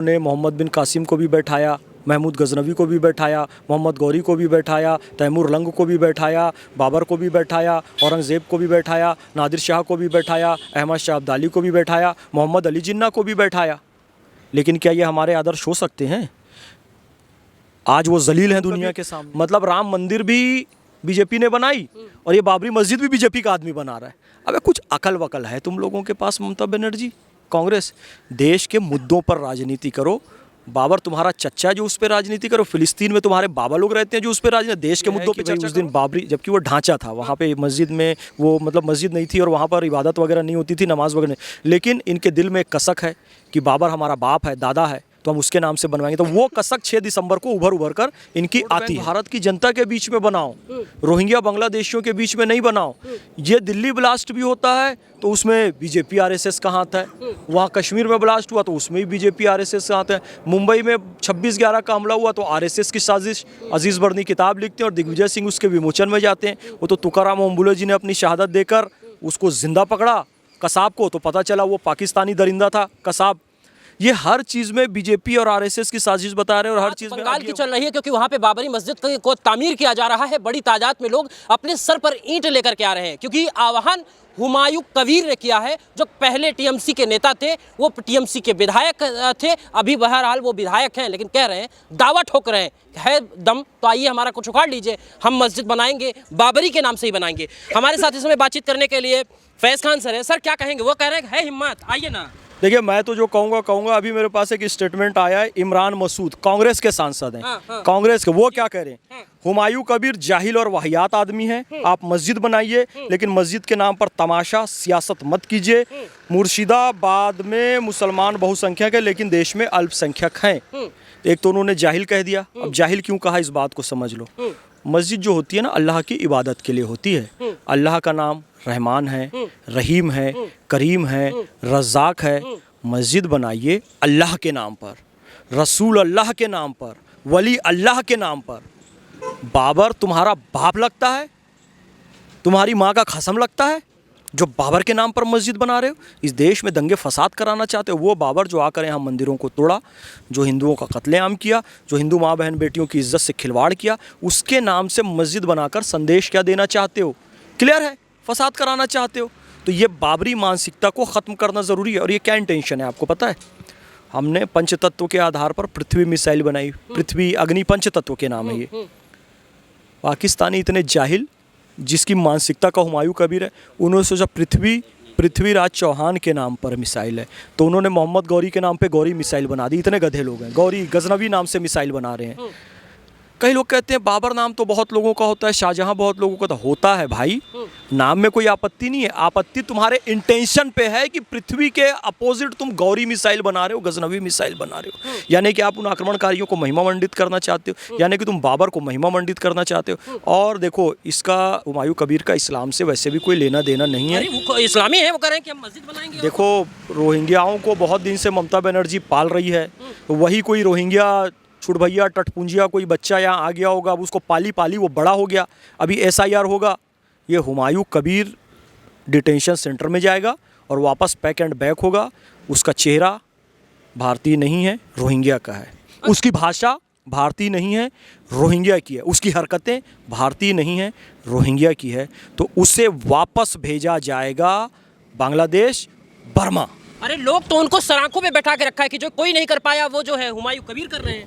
ने मोहम्मद बिन कासिम को भी बैठाया, महमूद गजनवी को भी बैठाया, मोहम्मद गौरी को भी बैठाया, तैमूर लंग को भी बैठाया, बाबर को भी बैठाया, औरंगज़ेब को भी बैठाया, नादिर शाह को भी बैठाया, अहमद शाह अब्दाली को भी बैठाया, मोहम्मद अली जिन्ना को भी बैठाया। लेकिन क्या ये हमारे आदर्श हो सकते हैं? आज वो जलील हैं दुनिया के सामने। मतलब राम मंदिर भी बीजेपी ने बनाई और ये बाबरी मस्जिद भी बीजेपी का आदमी बना रहा है। अबे कुछ अकल वकल है तुम लोगों के पास? ममता बनर्जी, कांग्रेस, देश के मुद्दों पर राजनीति करो। बाबर तुम्हारा चच्चा जो उस पर राजनीति करो, फिलिस्तीन में तुम्हारे बाबा लोग रहते हैं जो उस पर राजनीति, देश के मुद्दों पे चर्चा। उस दिन बाबरी, जबकि वो ढांचा था वहाँ पे मस्जिद में, वो मतलब मस्जिद नहीं थी और वहाँ पर इबादत वगैरह नहीं होती थी, नमाज वगैरह नहीं, लेकिन इनके दिल में एक कसक है कि बाबर हमारा बाप है, दादा है, तो हम उसके नाम से बनवाएंगे। तो वो कसक 6 दिसंबर को उभर कर इनकी आती है। भारत की जनता के बीच में बनाओ, रोहिंग्या बांग्लादेशियों के बीच में नहीं बनाओ। ये दिल्ली ब्लास्ट भी होता है तो उसमें बीजेपी आरएसएस का हाथ है, वहाँ कश्मीर में ब्लास्ट हुआ तो उसमें भी बीजेपी आरएसएस का हाथ है, मुंबई में 26/11 का हमला हुआ तो आरएसएस की साजिश। अजीज़ बर्नी किताब लिखते हैं और दिग्विजय सिंह उसके विमोचन में जाते हैं। वो तो तुकाराम ओंबुले जी ने अपनी शहादत देकर उसको जिंदा पकड़ा कसाब को, तो पता चला वो पाकिस्तानी दरिंदा था कसाब। ये हर चीज़ में बीजेपी और आरएसएस की साजिश बता रहे हैं और हर चीज़ में बंगाल की चल रही है, क्योंकि वहां पे बाबरी मस्जिद को तामीर किया जा रहा है। बड़ी तादाद में लोग अपने सर पर ईंट लेकर के आ रहे हैं, क्योंकि आह्वान हुमायूं कबीर ने किया है, जो पहले टीएमसी के नेता थे, वो टीएमसी के विधायक थे, अभी बहरहाल वो विधायक हैं, लेकिन कह रहे हैं, दावा ठोक रहे है दम तो आइए हमारा कुछ उखाड़ लीजिए, हम मस्जिद बनाएंगे, बाबरी के नाम से ही बनाएंगे। हमारे साथ इस समय बातचीत करने के लिए फैज़ खान सर है। सर क्या कहेंगे? वो कह रहे हैं है हिम्मत, आइए ना। देखिए, मैं तो जो कहूँगा अभी मेरे पास एक स्टेटमेंट आया है, इमरान मसूद कांग्रेस के सांसद हैं, कांग्रेस के, वो क्या कह रहे हैं? हुमायूं कबीर जाहिल और वाहियात आदमी है, आप मस्जिद बनाइए लेकिन मस्जिद के नाम पर तमाशा सियासत मत कीजिए। मुर्शिदाबाद में मुसलमान बहुसंख्यक है लेकिन देश में अल्पसंख्यक हैं। एक तो उन्होंने जाहिल कह दिया। अब जाहिल क्यों कहा, इस बात को समझ लो। मस्जिद जो होती है ना, अल्लाह की इबादत के लिए होती है। अल्लाह का नाम रहमान है, रहीम है, करीम है, रज़ाक है। मस्जिद बनाइए अल्लाह के नाम पर, रसूल अल्लाह के नाम पर, वली अल्लाह के नाम पर। बाबर तुम्हारा बाप लगता है, तुम्हारी माँ का कसम लगता है जो बाबर के नाम पर मस्जिद बना रहे हो? इस देश में दंगे फसाद कराना चाहते हो? वो बाबर जो आकर यहाँ मंदिरों को तोड़ा, जो हिंदुओं का कत्लेआम किया, जो हिंदू माँ बहन बेटियों की इज्जत से खिलवाड़ किया, उसके नाम से मस्जिद बनाकर संदेश क्या देना चाहते हो? क्लियर है, फसाद कराना चाहते हो। तो ये बाबरी मानसिकता को ख़त्म करना ज़रूरी है। और ये क्या इंटेंशन है आपको पता है? हमने पंचतत्व के आधार पर पृथ्वी मिसाइल बनाई, पृथ्वी अग्नि पंचतत्व के नाम है ये। पाकिस्तानी इतने जाहिल, जिसकी मानसिकता का हुमायूं कबीर है, उन्होंने सोचा पृथ्वीराज चौहान के नाम पर मिसाइल है, तो उन्होंने मोहम्मद गौरी के नाम पे गौरी मिसाइल बना दी। इतने गधे लोग हैं, गौरी गजनवी नाम से मिसाइल बना रहे हैं। कई लोग कहते हैं बाबर नाम तो बहुत लोगों का होता है, शाहजहां बहुत लोगों का तो होता है भाई, नाम में कोई आपत्ति नहीं है। आपत्ति तुम्हारे इंटेंशन पे है कि पृथ्वी के अपोजिट तुम गौरी मिसाइल बना रहे हो, गजनवी मिसाइल बना रहे हो। यानी कि आप उन आक्रमणकारियों को महिमा मंडित करना चाहते हो, यानी कि तुम बाबर को महिमा मंडित करना चाहते हो। और देखो, इसका हुमायूं कबीर का इस्लाम से वैसे भी कोई लेना देना नहीं है। वो इस्लामी है, वो कह रहे हैं कि हम मस्जिद बनाएंगे। देखो, रोहिंग्याओं को बहुत दिन से ममता बनर्जी पाल रही है, तो वही कोई रोहिंग्या छुड़भैया टटपुंजिया कोई बच्चा यहाँ आ गया होगा, अब उसको पाली पाली वो बड़ा हो गया, अभी SIR होगा, ये हुमायूं कबीर डिटेंशन सेंटर में जाएगा और वापस पैक एंड बैक होगा। उसका चेहरा भारतीय नहीं है, रोहिंग्या का है। उसकी भाषा भारतीय नहीं है, रोहिंग्या की है। उसकी हरकतें भारतीय नहीं है, रोहिंग्या की है। तो उसे वापस भेजा जाएगा बांग्लादेश, बर्मा। अरे लोग तो उनको सराखों पे बैठा के रखा है कि जो कोई नहीं कर पाया वो जो है हुमायूं कबीर कर रहे हैं।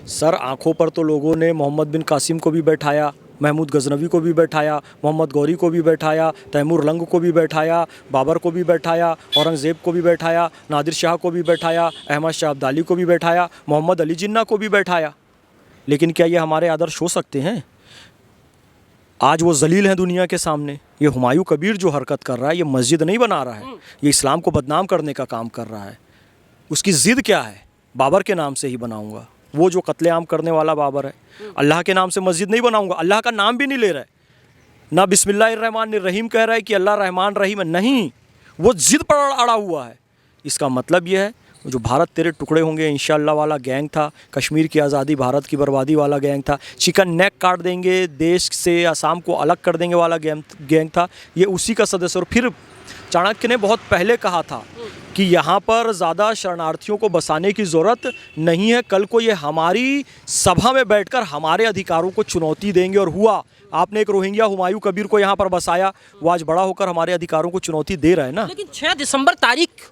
सर, आंखों पर तो लोगों ने मोहम्मद बिन कासिम को भी बैठाया, महमूद गजनवी को भी बैठाया, मोहम्मद गौरी को भी बैठाया, तैमूर लंग को भी बैठाया, बाबर को भी बैठाया, औरंगज़ेब को भी बैठाया, नादिर शाह को भी बैठाया, अहमद शाह अब्दाली को भी बैठाया, मोहम्मद अली जिन्ना को भी बैठाया। लेकिन क्या ये हमारे आदर्श हो सकते हैं? आज वो जलील हैं दुनिया के सामने। ये हुमायूं कबीर जो हरकत कर रहा है, ये मस्जिद नहीं बना रहा है, ये इस्लाम को बदनाम करने का काम कर रहा है। उसकी ज़िद क्या है? बाबर के नाम से ही बनाऊंगा। वो जो कत्लेआम करने वाला बाबर है, अल्लाह के नाम से मस्जिद नहीं बनाऊंगा, अल्लाह का नाम भी नहीं ले रहा है, ना बिस्मिल्लाहिर्रहमानिर्रहीम कह रहा है कि अल्लाह रहमान रहीम है, नहीं, वो ज़िद पर अड़ा हुआ है। इसका मतलब यह है जो भारत तेरे टुकड़े होंगे इंशाल्लाह वाला गैंग था, कश्मीर की आज़ादी भारत की बर्बादी वाला गैंग था, चिकन नेक काट देंगे देश से असम को अलग कर देंगे वाला गैंग था, ये उसी का सदस्य। और फिर चाणक्य ने बहुत पहले कहा था कि यहाँ पर ज़्यादा शरणार्थियों को बसाने की ज़रूरत नहीं है, कल को ये हमारी सभा में बैठकर हमारे अधिकारों को चुनौती देंगे। और हुआ, आपने एक रोहिंग्या हुमायूं कबीर को यहाँ पर बसाया, वो आज बड़ा होकर हमारे अधिकारों को चुनौती दे रहा है ना। लेकिन 6 दिसंबर तारीख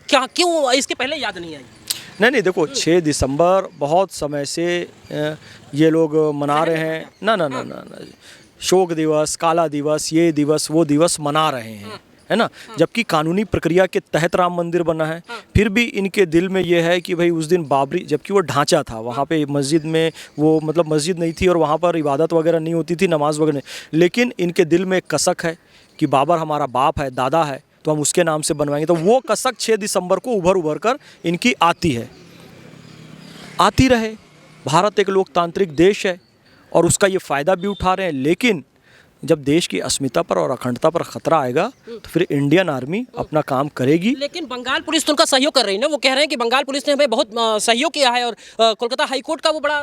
क्या, क्यों इसके पहले याद नहीं आई? नहीं, देखो 6 दिसंबर बहुत समय से ये लोग मना रहे हैं ना, शोक दिवस, काला दिवस, ये दिवस वो दिवस मना रहे हैं, है ना। जबकि कानूनी प्रक्रिया के तहत राम मंदिर बना है, फिर भी इनके दिल में ये है कि भाई उस दिन बाबरी, जबकि वो ढांचा था वहाँ पे मस्जिद में, वो मतलब मस्जिद नहीं थी और वहाँ पर इबादत वगैरह नहीं होती थी, नमाज वगैरह नहीं, लेकिन इनके दिल में एक कसक है कि बाबर हमारा बाप है, दादा है, तो हम उसके नाम से बनवाएंगे। तो वो कसक 6 दिसंबर को उभर कर इनकी आती है, आती रहे। भारत एक लोकतांत्रिक देश है और उसका ये फ़ायदा भी उठा रहे हैं, लेकिन जब देश की अस्मिता पर और अखंडता पर खतरा आएगा तो फिर इंडियन आर्मी अपना काम करेगी। लेकिन बंगाल पुलिस तो उनका सहयोग कर रही है ना, वो कह रहे हैं कि बंगाल पुलिस ने हमें बहुत सहयोग किया है और कोलकाता हाईकोर्ट का वो बड़ा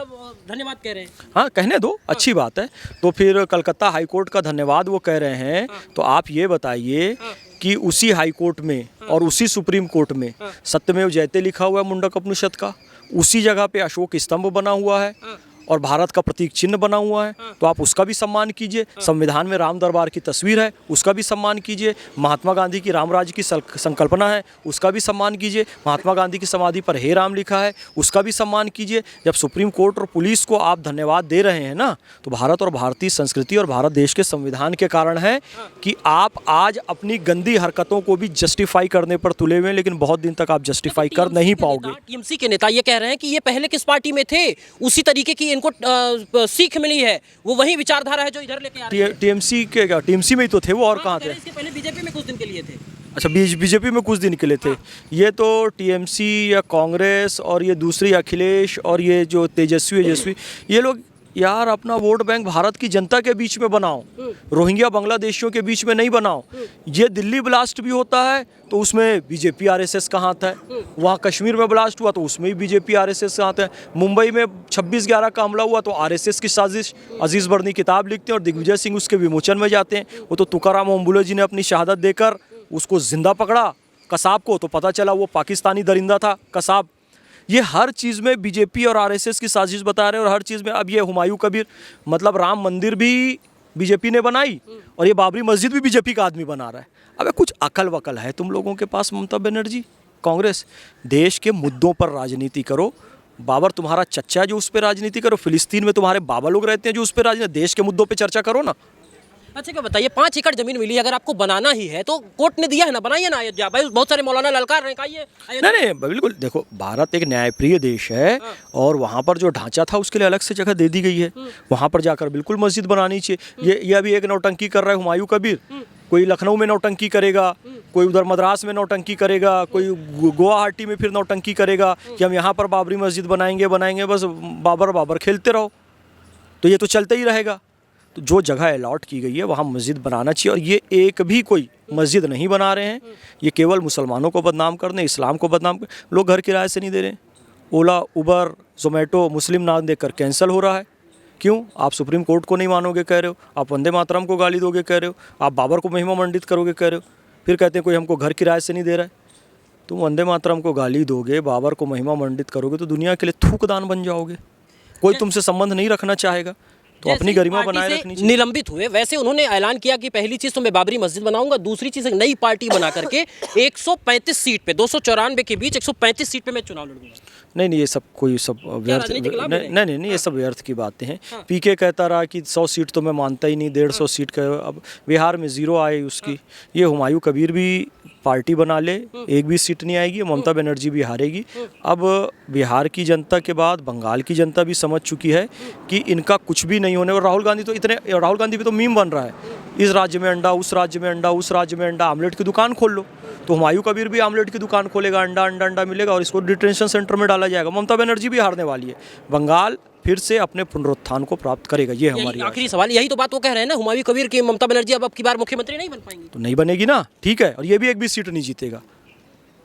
धन्यवाद कह रहे हैं। हाँ, कहने दो, अच्छी बात है। तो फिर कलकत्ता हाईकोर्ट का धन्यवाद वो कह रहे हैं, तो आप ये बताइए कि उसी हाईकोर्ट में और उसी सुप्रीम कोर्ट में सत्यमेव जयते लिखा हुआ है मुंडक उपनिषद का, उसी जगह पे अशोक स्तंभ बना हुआ है और भारत का प्रतीक चिन्ह बना हुआ है, तो आप उसका भी सम्मान कीजिए। संविधान में राम दरबार की तस्वीर है, उसका भी सम्मान कीजिए। महात्मा गांधी की राम राज्य की संकल्पना है, उसका भी सम्मान कीजिए। महात्मा गांधी की समाधि पर हे राम लिखा है, उसका भी सम्मान कीजिए। जब सुप्रीम कोर्ट और पुलिस को आप धन्यवाद दे रहे हैं ना, तो भारत और भारतीय संस्कृति और भारत देश के संविधान के कारण है कि आप आज अपनी गंदी हरकतों को भी जस्टिफाई करने पर तुले हुए हैं, लेकिन बहुत दिन तक आप जस्टिफाई कर नहीं पाओगे। टीएमसी के नेता ये कह रहे हैं कि ये पहले किस पार्टी में थे, उसी तरीके की इनको सीख मिली है, वो वही विचारधारा है जो इधर लेके आ रहे हैं। टीएमसी के क्या, टीएमसी में ही तो थे वो, और कहाँ थे? इसके पहले बीजेपी में कुछ दिन के लिए थे। अच्छा, बीजेपी में कुछ दिन के लिए थे। ये तो टीएमसी या कांग्रेस और ये दूसरी अखिलेश और ये जो तेजस्वी, ये लोग यार अपना वोट बैंक भारत की जनता के बीच में बनाओ, रोहिंग्या बांग्लादेशियों के बीच में नहीं बनाओ। ये दिल्ली ब्लास्ट भी होता है तो उसमें बीजेपी आरएसएस का हाथ है, वहाँ कश्मीर में ब्लास्ट हुआ तो उसमें भी बीजेपी आरएसएस का हाथ है, मुंबई में 26/11 का हमला हुआ तो आरएसएस की साजिश। अजीज बर्नी किताब लिखते हैं और दिग्विजय सिंह उसके विमोचन में जाते हैं। वो तो तुकाराम ओम्बुले जी ने अपनी शहादत देकर उसको जिंदा पकड़ा कसाब को, तो पता चला वो पाकिस्तानी दरिंदा था कसाब। ये हर चीज़ में बीजेपी और आरएसएस की साजिश बता रहे हैं, और हर चीज़ में अब ये हुमायूं कबीर, मतलब राम मंदिर भी बीजेपी ने बनाई और ये बाबरी मस्जिद भी बीजेपी का आदमी बना रहा है। अबे कुछ अकल वकल है तुम लोगों के पास? ममता बनर्जी, कांग्रेस, देश के मुद्दों पर राजनीति करो। बाबर तुम्हारा चच्चा जो उस पर राजनीति करो, फिलिस्तीन में तुम्हारे बाबा लोग रहते हैं जो उस पर राजनीति, देश के मुद्दों पर चर्चा करो ना। अच्छा, क्या बताइए, 5 एकड़ जमीन मिली, अगर आपको बनाना ही है तो कोर्ट ने दिया है ना, बनाइए ना अयोध्या। भाई बहुत सारे मौलाना ललकार रहे हैं, नहीं, बिल्कुल। देखो, भारत एक न्यायप्रिय देश है और वहाँ पर जो ढांचा था उसके लिए अलग से जगह दे दी गई है, वहाँ पर जाकर बिल्कुल मस्जिद बनानी चाहिए। ये अभी एक नौटंकी कर रहा है हुमायूं कबीर, कोई लखनऊ में नौटंकी करेगा, कोई उधर मद्रास में नौटंकी करेगा, कोई गुवाहाटी में फिर नौटंकी करेगा कि हम यहाँ पर बाबरी मस्जिद बनाएंगे, बस बाबर खेलते रहो, तो ये तो चलते ही रहेगा। तो जो जगह अलॉट की गई है वहाँ मस्जिद बनाना चाहिए। और ये एक भी कोई मस्जिद नहीं बना रहे हैं, ये केवल मुसलमानों को बदनाम करने, इस्लाम को बदनाम कर। लोग घर किराए से नहीं दे रहे हैं, ओला, उबर, जोमेटो मुस्लिम नाम देकर कैंसिल हो रहा है। क्यों? आप सुप्रीम कोर्ट को नहीं मानोगे कह रहे हो, आप वंदे मातरम को गाली दोगे कह रहे हो, आप बाबर को महिमा मंडित करोगे कह रहे हो, फिर कहते हैं कोई हमको घर किराए से नहीं दे रहा है। तुम वंदे मातरम को गाली दोगे, बाबर को महिमा मंडित करोगे तो दुनिया के लिए थूकदान बन जाओगे, कोई तुमसे संबंध नहीं रखना चाहेगा। तो अपनी गरिमा बनाए रखनी चाहिए। निलंबित हुए, वैसे उन्होंने ऐलान किया कि पहली चीज तो मैं बाबरी मस्जिद बनाऊंगा, दूसरी चीज एक नई पार्टी बना करके 135 सीट पे, 294 के बीच 135 सीट पे मैं चुनाव लड़ूंगा। नहीं, ये सब कोई सब व्यर्थ, नहीं, ये सब व्यर्थ की बातें हैं। पीके कहता रहा कि 100 सीट तो मैं मानता ही नहीं, 150 सीट का, अब बिहार में 0 आए उसकी। ये हुमायूं कबीर भी पार्टी बना ले, एक भी सीट नहीं आएगी, ममता बनर्जी भी हारेगी। अब बिहार की जनता के बाद बंगाल की जनता भी समझ चुकी है कि इनका कुछ भी नहीं होने। और राहुल गांधी भी तो मीम बन रहा है, इस राज्य में अंडा, उस राज्य में अंडा, उस राज्य में अंडा, आमलेट की दुकान खोल लो। तो हुमायूं कबीर भी आमलेट की दुकान खोलेगा, अंडा मिलेगा और इसको डिटेंशन सेंटर में डाला जाएगा। ममता बनर्जी भी हारने वाली है, बंगाल फिर से अपने पुनरुत्थान को प्राप्त करेगा। ये हमारी आखिरी सवाल, यही तो बात वो कह रहे हैं ना हुमायूं कबीर की, ममता बनर्जी अब की बार मुख्यमंत्री नहीं बन पाएंगी। तो नहीं बनेगी ना, ठीक है, और ये भी एक भी सीट नहीं जीतेगा,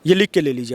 ये लिख के ले लीजिए आप।